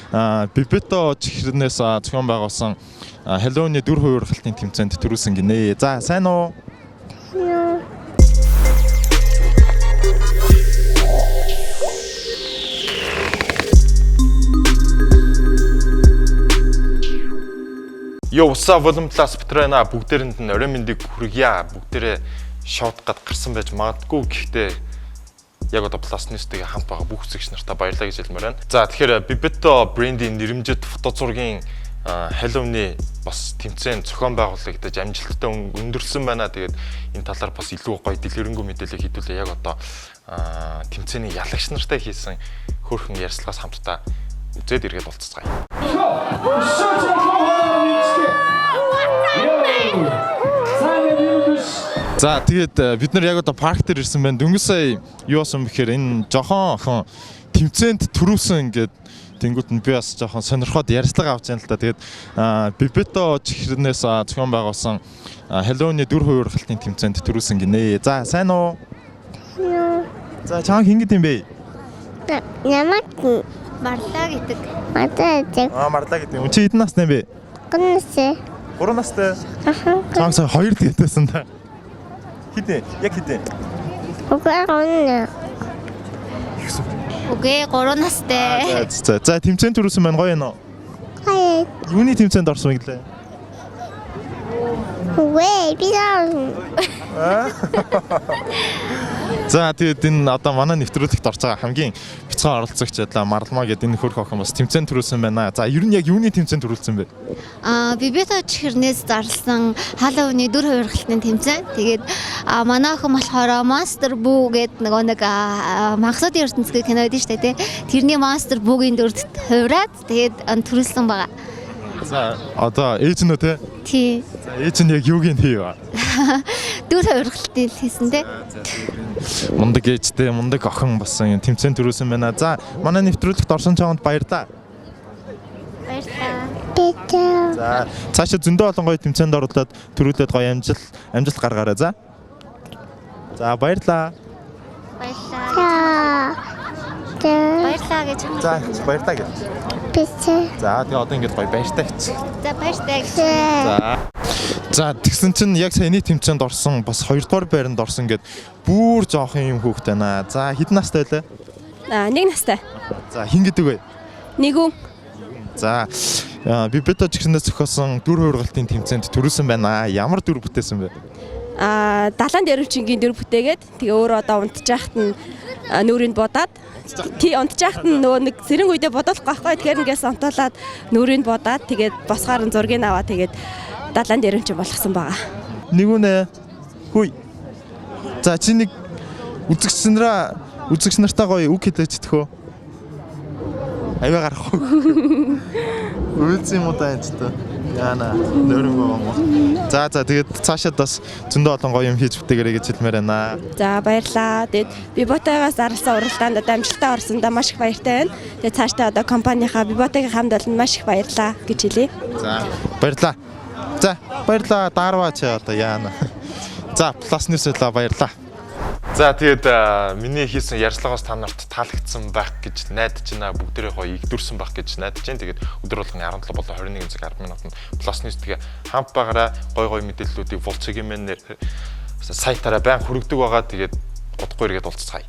Бибето чихрэнээс зохион байгуулсан Halloween-ы дүр хувиргалтын тэмцээнд төрүүлсэн гинэ. За сайн уу? Yo, what's up, Воломтлаас Петрена бүгдээрэнд нь орой мэндийг хүргье. Бүгдээрээ шоут гад гарсан байж магадгүй. Гэхдээ яг одоо пластнистыг хамт байгаа бүх үзэгч нартай баярлалаа гэж хэлмээр байна. За тэгэхээр Bibetto брендийн нэрмжит фото зургийн Halloween-ы бас тэмцээн зохион байгуулагдаж амжилттай өндөрсөн байна. Тэгээд энэ талаар бас илүү гоё дэлгэрэнгүй мэдээлэл хэдүүлээ. Яг одоо тэмцээний ялагч нартай хийсэн хөөрхөн ярьцлагаас хамтдаа үзээд иргэд болцгаая. За тэгээд бид нар яг одоо парк дээр ирсэн байна. Дөнгөж сая юу болсон бэхээр энэ жохон охин тэмцээнд төрүүлсэн ингээд тэнгууд нь би бас жохон сонирхоод ярьцлага авч яана л та. Тэгээд Bibetto чихрэнээс зохион байгуулсан Halloween-ы дүр хувиргалтын тэмцээнд төрүүлсэн гинэ. За сайн уу? За чаан хин гэдэг юм бэ? Намайг Марлаа гэдэг. Марлаа гэдэг. Чи хэдэн настай юм бэ? 3 настай. 3 настай. Чаан сая 2 гэдээсэн та. Хитэ, яг хитэ. Үгүй 3 настай. За тэмцээнд төрүүлсэн байна гоё нөө. Гоё. Юуны тэмцээнд орсон юм гэлээ? Үгүй би За тэгээд энэ одоо манай нэвтрүүлэгт орж байгаа хамгийн бяцхан оролцогч Марлмаа гэдэг энэ хөрх охин бас тэмцээнд төрүүлсэн байна. За ер нь яг юуны тэмцээнд төрүүлсэн бэ? Bibetto чихрэнээс зарласан Halloween-ы дүр хувиргалтын тэмцээн. Тэгээд манай охин болохоор Monster Boo гэдэг нэг махсуудын ертөнцийн кино байдаг шүү дээ. Тэрний Monster Boo-гийн дүрд хувираад тэгээд төрүүлсэн байгаа. За одоо ээж нь үү те? Тий. За ээж нь яг юугийн хийв? Дүр хувиргалтын хийсэн те. Мундаг ээжтэй мундаг охин болсон юм тэмцээнд төрүүлсэн байна. За манай нэвтрүүлэгт орсон чамд баярлалаа. Баярлалаа. За цаашаа зөндөө олон гоё тэмцээнд орлоод төрүүлээд гоё амжилт гаргаарай за. За баярлалаа. Баярлалаа. Баярлалаа гэж. За баярлалаа гэж. За тэгээ одоо ингэж гоё баяртай гэж. За баяртай гэж. За тэгсэн чинь яг саяны тэмцээнд орсон бас 2 дугаар байранд орсон гэд бүр жоохон юм хөөхтэй наа. За хэдэн настай вэ? 1 настай. За хин гэдэг вэ? Нэгүн. За Bibetto чихрэнээс зохиосон дүр хувиргалтын тэмцээнд төрүүлсэн байна. Ямар дүр бүтээсэн бэ? Далайн дэрвчингийн дүр бүтээгээд тэгээ өөрөө одоо унтж яхад нь нүрийг бодаад тий унтж яхад нь нөгөө нэг сэрэн үедээ бодохгүй байхгүй. Тэгэхээр ингээс онтуулаад нүрийг бодаад тэгээд босгаар нь зургийг аваа тэгээд далайн дэрвчин болгосон байгаа. Нэгүнэ. Хүй. За чи нэг үзэгч нартай гоё үг хэлээч тэхөө. Аваа гарах уу? Үлзий юм уу даа энэ ч та. Яна нөрөнгөө юм. За тэгээд цаашаа бас зөндөө олон гоё юм хийж бүтээгээрэй гэж хэлмээр байна. За баярлаа. Тэгээд Bibetto-гоос зарласан уралдаанд одоо амжилттай орсондоо маш их баяртай байна. Тэгээд цаашдаа одоо компанийнхаа Bibetto-гийн хамт олон маш их баярлаа гэж хэлье. За баярлаа. За баярлаа. Даарваач одоо яана. За пластнисэлээ баярлаа. За тэгээд миний хийсэн ярьцлагаас та нарт таалагдсан байх гэж найдаж байна. Бүгдээрээ гоё игдүрсэн байх гэж найдаж байна. Тэгээд өдөр болгоны 17 болон 21 цаг 10 минутанд пластнистгээ хамт байгаараа гоё мэдээллүүдийг Voltswagen-ээр сайтаараа байн хүргэдэг байгаа. Тэгээд удахгүй иргэд уулзцгаая.